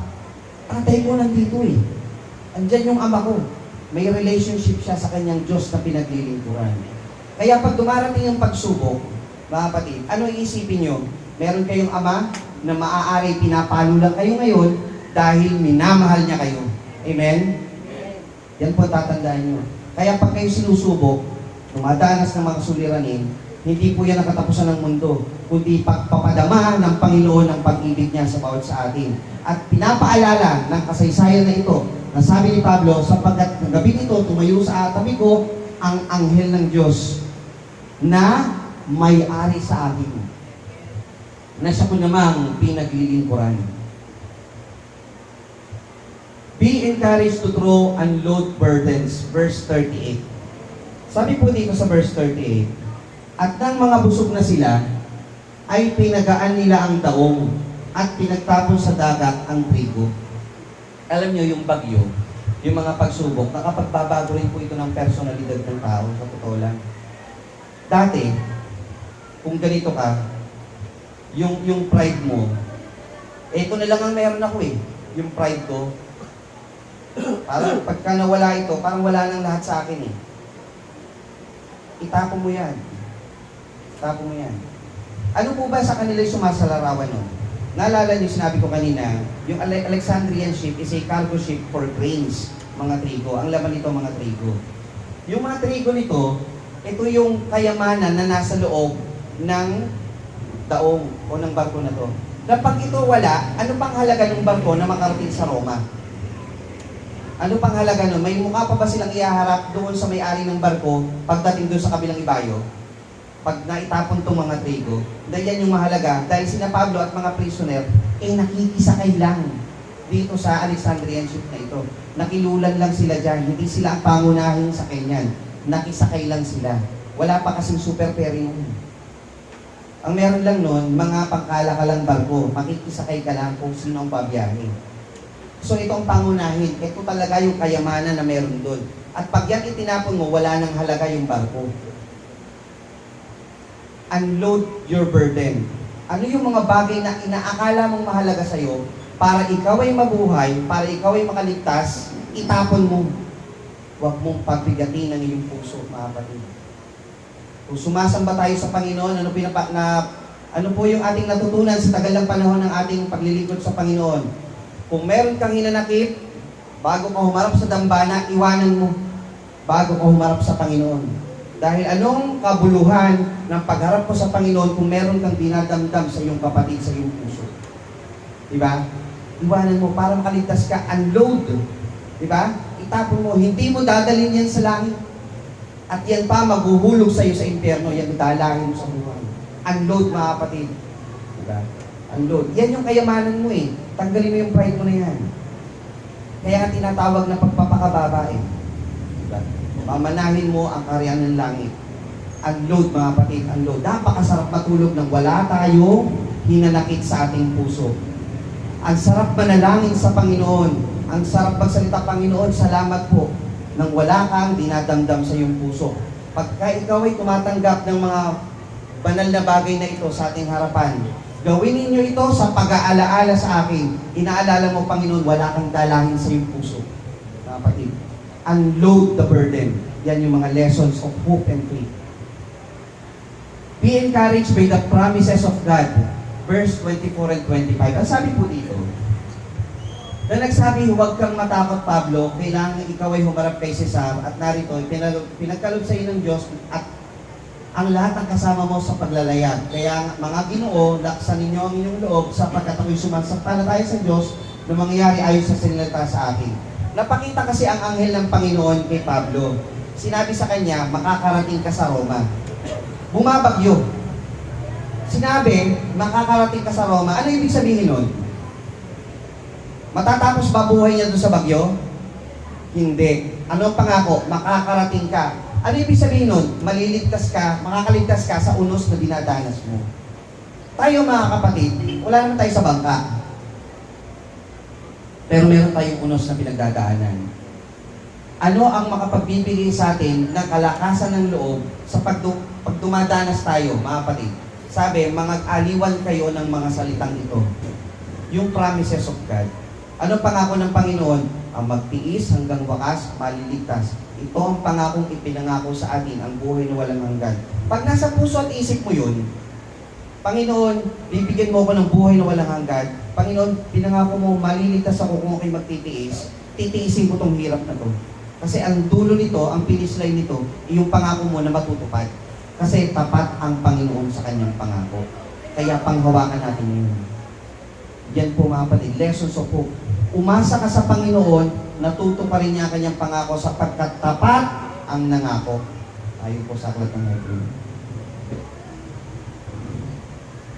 Tatay ko nandito eh. Andyan yung ama ko. May relationship siya sa kanyang Diyos na pinaglilingkuran. Kaya pag dumarating ang pagsubok, mga kapatid, ano iisipin nyo? Meron kayong ama na maaari pinapalo lang kayo ngayon dahil minamahal niya kayo. Amen? Yan po tatandaan nyo. Kaya pag kayo sinusubok, dumadanas ng mga suliranin, hindi po yan ang katapusan ng mundo, kundi pagpapadama ng Panginoon ang pag-ibig niya sa bawat sa atin. At pinapaalala ng kasaysayan na ito, na sabi ni Pablo, sapagkat ng gabi nito, tumayo sa tabi ko ang anghel ng Diyos na may-ari sa akin. Na siya ko namang pinaglilingkuran. Be encouraged to throw and load burdens. Verse 38. Sabi po dito sa verse 38, at nang mga busog na sila, ay pinagaan nila ang daong at pinagtapon sa dagat ang trigo. Alam nyo, yung bagyo, yung mga pagsubok, nakapagbabago rin po ito ng personalidad ng tao, sa totoo lang. Dati, kung ganito ka, yung pride mo, ito na lang ang meron ako eh, yung pride ko. Parang pagka nawala ito, parang wala nang lahat sa akin eh. Itapon mo yan. Itapon mo yan. Ano po ba sa kanila yung sumasalarawan nun? Naalala niyo, sinabi ko kanina, yung Alexandrian ship is a cargo ship for grains, mga trigo. Ang laman nito, mga trigo. Yung mga trigo nito, ito yung kayamanan na nasa loob ng daong o ng barko na to. Na pag ito wala, ano pang halaga ng barko na makarating sa Roma? Ano pang halaga nun? May mukha pa ba silang ihaharap doon sa may-ari ng barko pagdating doon sa kabilang ibayo? Pag naitapon itong mga trigo, dahil yan yung mahalaga, dahil sina Pablo at mga prisoner, nakikisakay lang dito sa Alexandrian ship na ito. Nakilulan lang sila dyan, hindi sila ang pangunahing sakyan. Nakisakay lang sila. Wala pa kasing super ferry nun. Ang meron lang nun, mga pangkalakalang barko, makikisakay ka lang kung sino ang pabiyahe. So ito ang pangunahin, ito talaga yung kayamanan na meron doon. At pag yan itinapon mo, wala nang halaga yung barko. Unload your burden. Ano yung mga bagay na inaakala mong mahalaga sa'yo para ikaw ay mabuhay, para ikaw ay makaligtas, itapon mo. Huwag mong pagbigatin ang iyong puso, mga kapatid. Kung sumasamba tayo sa Panginoon, ano po yung ating natutunan sa tagal ng panahon ng ating paglilingkod sa Panginoon? Kung meron kang hinanakit, bago ka humarap sa dambana, iwanan mo bago ka humarap sa Panginoon. Dahil anong kabuluhan ng pagharap ko sa Panginoon kung meron kang dinadamdam sa iyong kapatid, sa iyong puso? Diba? Iwanan mo para makaligtas ka, unload. Diba? Itapon mo, hindi mo dadalhin yan sa langit. At yan pa, maghuhulog sa iyo sa impyerno, yan dalangin mo sa buhay. Unload, mga kapatid. Diba? Unload. Yan yung kayamanan mo eh. Tanggalin mo yung pride mo na yan. Kaya nga tinatawag na pagpapakababa eh. Diba? Mamanahin mo ang kaharian ng langit. Unload, mga kapatid, unload. Napakasarap matulog nang wala tayong hinanakit sa ating puso. Ang sarap manalangin sa Panginoon. Ang sarap magsalita, Panginoon, salamat po nang wala kang dinadamdam sa iyong puso. Pagka ikaw ay tumatanggap ng mga banal na bagay na ito sa ating harapan, gawin ninyo ito sa pag-aalaala sa akin. Inaalala mo, Panginoon, wala kang dalangin sa iyong puso. Mga kapatid, unload the burden. Yan yung mga lessons of hope and faith. Be encouraged by the promises of God. verse 24 and 25. Ang sabi po dito, na nagsabi, huwag kang matakot, Pablo, kailangan ikaw ay humarap kay Cesar at narito, pinagkalob sa iyo ng Diyos at ang lahat ng kasama mo sa paglalayag. Kaya mga Ginoo, laksan ninyo ang inyong loob sapagkat ako'y sumasampalataya sa Diyos na mangyayari ayon sa sinilata sa akin. Napakita kasi ang anghel ng Panginoon kay Pablo. Sinabi sa kanya, makakarating ka sa Roma. Bumabagyo. Sinabi, makakarating ka sa Roma. Ano ibig sabihin nun? Matatapos ba buhay niya doon sa bagyo? Hindi. Ano ang pangako? Makakarating ka. Ano ibig sabihin nun? Maliligtas ka, makakaligtas ka sa unos na dinadanas mo. Tayo mga kapatid, wala naman tayo sa bangka. Pero meron tayong unos na pinagdadaanan. Ano ang makapagbibigay sa atin ng kalakasan ng loob sa pag dumadanas tayo, mga kapatid? Sabi, mag-aliwan kayo ng mga salitang ito. Yung promises of God. Ano pangako ng Panginoon? Ang magtiis hanggang wakas, maliligtas. Ito ang pangakong ipinangako sa atin, ang buhay na walang hanggan. Pag nasa puso at isip mo yun, Panginoon, bibigyan mo ako ng buhay na walang hanggan. Panginoon, pinangako mo, maliligtas ako kung ako'y magtitiis. Titiisin ko tong hirap na to. Kasi ang dulo nito, ang finish line nito, yung pangako mo na matutupad. Kasi tapat ang Panginoon sa kanyang pangako. Kaya panghawakan natin yun. Yan po mga kapatid, lessons of hope. Umasa ka sa Panginoon, natuto pa rin niya kanyang pangako sapagkat tapat ang nangako. Ayon po sa aklat ng Hebrew.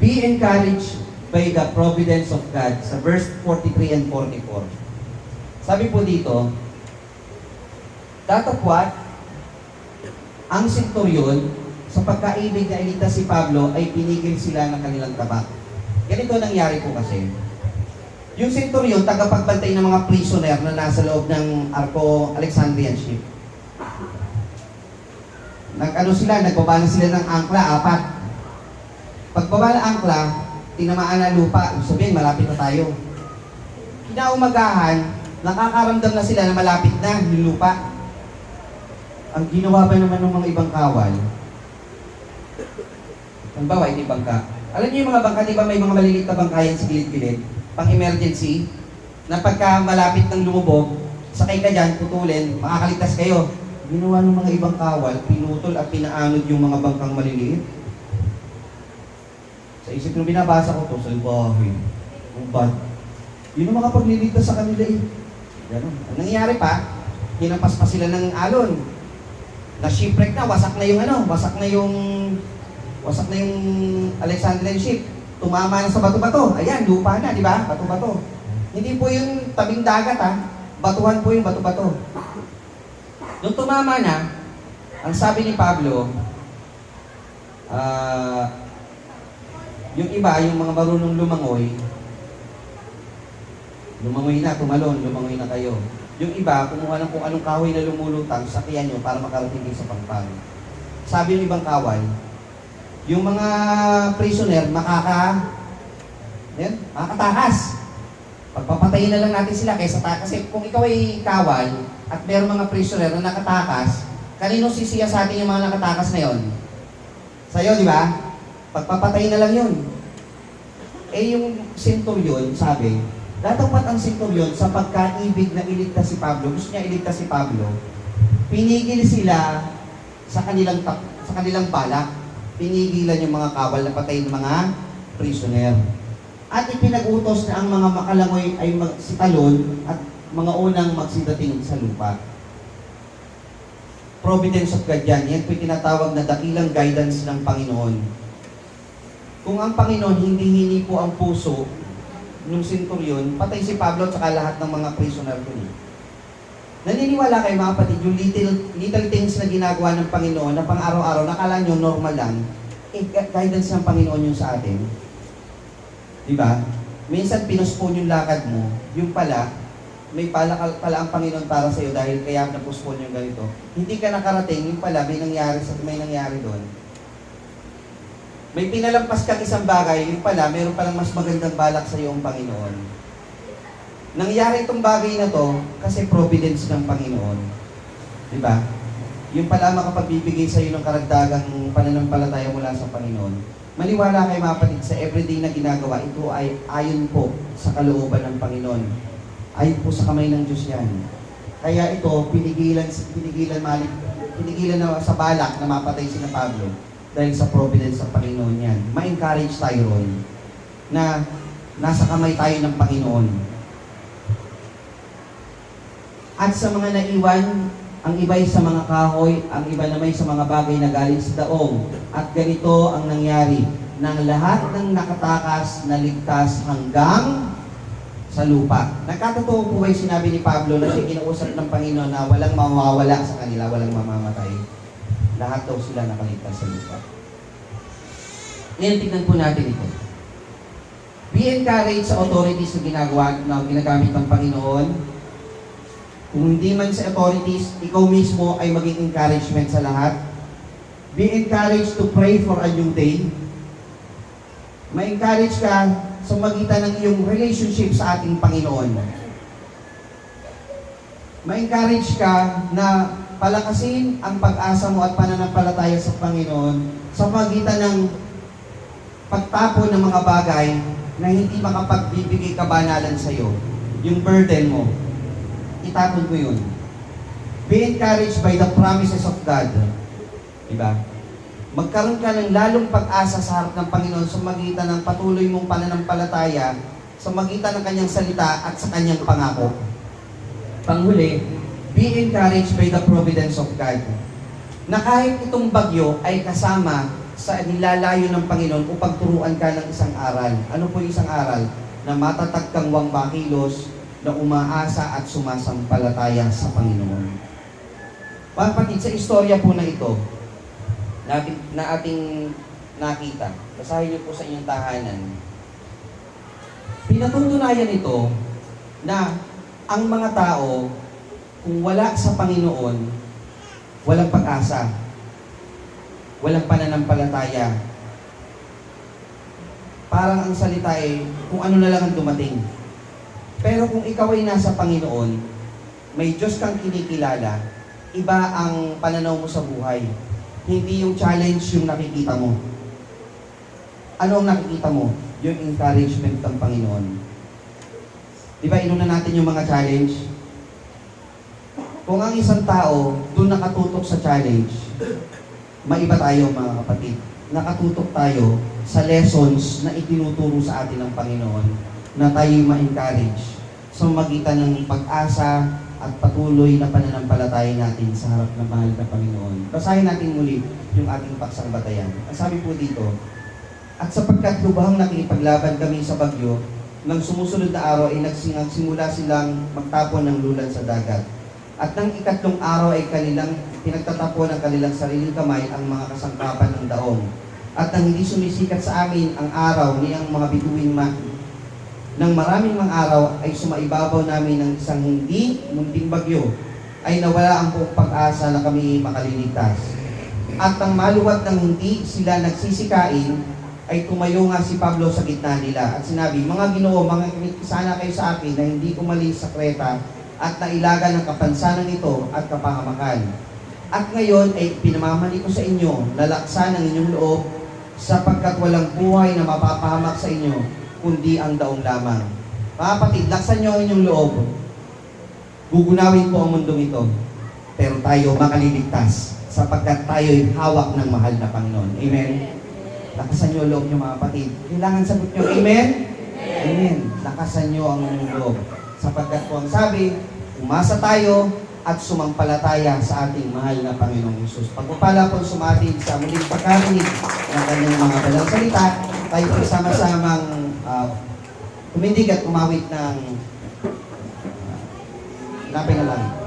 Be encouraged by the providence of God sa verse 43 and 44. Sabi po dito, datapwat ang senturyon sa pagkaibig na iligtas si Pablo ay pinigil sila ng kanilang tabak. Ganito nangyari po kasi. Yung senturyon, tagapagbantay ng mga prisoner na nasa loob ng Arco Alexandrian ship. Nagbaba na sila ng angkla, 4. Pagbaba ng angkla, tinamaan na lupa. Sabihin, malapit na tayo. Kinaumagahan, nakakaramdam na sila na malapit na yung lupa. Ang ginawa ba naman ng mga ibang kawal? Ang bawa, hindi bangka. Alam niyo yung mga bangka, di ba may mga maliliit na bangka yan sa gilid-gilid? Pang emergency, na pagka malapit ng lumubog, sakay ka dyan, putulin, makakaligtas kayo. Ginawa ng mga ibang kawal, pinutol at pinaanod yung mga bangkang maliliit. Sa isip nung binabasa ko to, salbahe, ubad. Yun ang makapagliligtas sa kanila eh. Ganun. Ang nangyari pa, hinampas pa sila ng alon. Na shipwreck na, wasak na yung Alexandrian ship. Tumama na sa bato-bato. Ayan, lupa na, di ba? Bato-bato. Hindi po yung tabing dagat, ha? Batuhan po yung bato-bato. Nung tumama na, ang sabi ni Pablo, yung iba, yung mga marunong lumangoy na, tumalon, lumangoy na kayo. Yung iba, kumuha ng kung anong kahoy na lumulutang, sakyan nyo para makarating sa pangpang. Sabi ng ibang kawal, yung mga prisoner, makakatakas. Pagpapatayin na lang natin sila kaysa kasi kung ikaw ay kawal at meron mga prisoner na nakatakas, kanino sisiya sa atin yung mga nakatakas na yon? Sa'yo, di ba? Pagpapatayin na lang yun. Eh yung centurion, sabi, datapat ang centurion sa pagkaibig na iligtas si Pablo, gusto niya iligtas si Pablo, pinigil sila sa kanilang balak. Pinigilan yung mga kawal na patayin ng mga prisoner. At ipinag-utos na ang mga makalangoy ay magsitalon at mga unang magsidating sa lupa. Providence of God yan. Yan po'y tinatawag na dakilang guidance ng Panginoon. Kung ang Panginoon hindi hini po ang puso ng centurion, patay si Pablo at saka lahat ng mga prisoner doon. Naniniwala kayo mga kapatid, yung little things na ginagawa ng Panginoon na pang araw-araw, nakala nyo normal lang, guidance ng Panginoon yun sa atin. Diba? Minsan pinuspon yung lakad mo, yung pala, may pala ang Panginoon para sa'yo dahil kaya napuspon yung ganito. Hindi ka nakarating, yung pala, may nangyari doon. May pinalampas kang isang bagay, yung pala, mayroon palang mas magandang balak sa'yo ang Panginoon. Nangyari itong bagay na to kasi providence ng Panginoon. Diba? Yung pala makapagbibigay sa iyo ng karagdagang pananampalataya mula sa Panginoon. Maniwala kayo mga kapatid, sa everyday na ginagawa, ito ay ayon po sa kalooban ng Panginoon. Ayon po sa kamay ng Diyos yan. Kaya ito, pinigilan na sa balak na mapatay si na Pablo dahil sa providence ng Panginoon yan. Ma-encourage tayo ron na nasa kamay tayo ng Panginoon. At sa mga naiwan, ang iba'y sa mga kahoy, ang iba naman sa mga bagay na galing sa daong. At ganito ang nangyari, ng lahat ng nakatakas na ligtas hanggang sa lupa. Nagkatotoo po ba yung sinabi ni Pablo na kinausap ng Panginoon na walang mawawala sa kanila, walang mamamatay? Lahat daw sila nakaligtas sa lupa. Ngayon, tignan po natin ito. Be encouraged sa authorities na ginagamit ng Panginoon. Kung hindi man sa authorities, ikaw mismo ay maging encouragement sa lahat. Be encouraged to pray for a new day. Ma-encourage ka sa magitan ng iyong relationship sa ating Panginoon. Ma-encourage ka na palakasin ang pag-asa mo at pananampalataya sa Panginoon sa magitan ng pagtapon ng mga bagay na hindi makapagbibigay kabanalan sa iyo. Yung burden mo, itapon mo yun. Be encouraged by the promises of God. Diba? Magkaroon ka ng lalong pag-asa sa harap ng Panginoon sa magitan ng patuloy mong pananampalataya, sa magitan ng kanyang salita at sa kanyang pangako. Panghuli, be encouraged by the providence of God. Na kahit itong bagyo ay kasama sa nilalayo ng Panginoon upang turuan ka ng isang aral. Ano po yung isang aral? Na matatag kang huwag makilos, na umaasa at sumasampalataya sa Panginoon. Mga kapatid, sa istorya po na ito, na ating nakita, basahin niyo po sa inyong tahanan, pinatutunayan ito na ang mga tao, kung wala sa Panginoon, walang pag-asa, walang pananampalataya. Parang ang salita ay kung ano na lang ang dumating. Pero kung ikaw ay nasa Panginoon, may Diyos kang kinikilala, iba ang pananaw mo sa buhay. Hindi yung challenge yung nakikita mo. Ano ang nakikita mo? Yung encouragement ng Panginoon. Di ba, inuna natin yung mga challenge? Kung ang isang tao doon nakatutok sa challenge, maiba tayo mga kapatid. Nakatutok tayo sa lessons na itinuturo sa atin ng Panginoon na tayo'y ma-encourage sa magitan ng pag-asa at patuloy na pananampalataya natin sa harap ng mahal na Panginoon. Basahin natin muli yung ating paksang batayan. Ang sabi po dito, at sapagkat lubhang nakikipaglaban kami sa bagyo, nang sumusunod na araw ay nagsimula silang magtapon ng lulan sa dagat. At nang ikatlong araw ay kanilang pinagtatapon ng kanilang sariling kamay ang mga kasangkapan ng daong. At nang hindi sumisikat sa amin ang araw niyang mga bituin nang maraming mga araw ay sumaibabaw namin ng isang hindi munting bagyo, ay nawala ang buong pag-asa na kami makaliligtas. At nang maluwat ng hindi sila nagsisikain, ay tumayo nga si Pablo sa gitna nila at sinabi, mga Ginoo, mga sana kayo sa akin na hindi umalis sa Kreta at nailagan ng kapansanan ito at kapahamakan. At ngayon ay pinamamali ko sa inyo na laksan ang inyong loob sapagkat walang buhay na mapapahamak sa inyo kundi ang daong lamang. Mga kapatid, laksan nyo ang inyong loob. Gugunawin po ang mundong ito. Pero tayo makaliligtas sapagkat tayo'y hawak ng mahal na Panginoon. Amen? Lakasan nyo ang loob nyo mga kapatid. Kailangan sagot nyo, Amen? Amen. Lakasan nyo ang inyong loob. Sapagkat po ang sabi, umasa tayo at sumampalataya sa ating mahal na Panginoong Hesus. Pagpapala po sumatin sa muling pagkarinig ng kanyang mga balang salita, tayo po sama-samang tumindig at umawit ng napinalangin.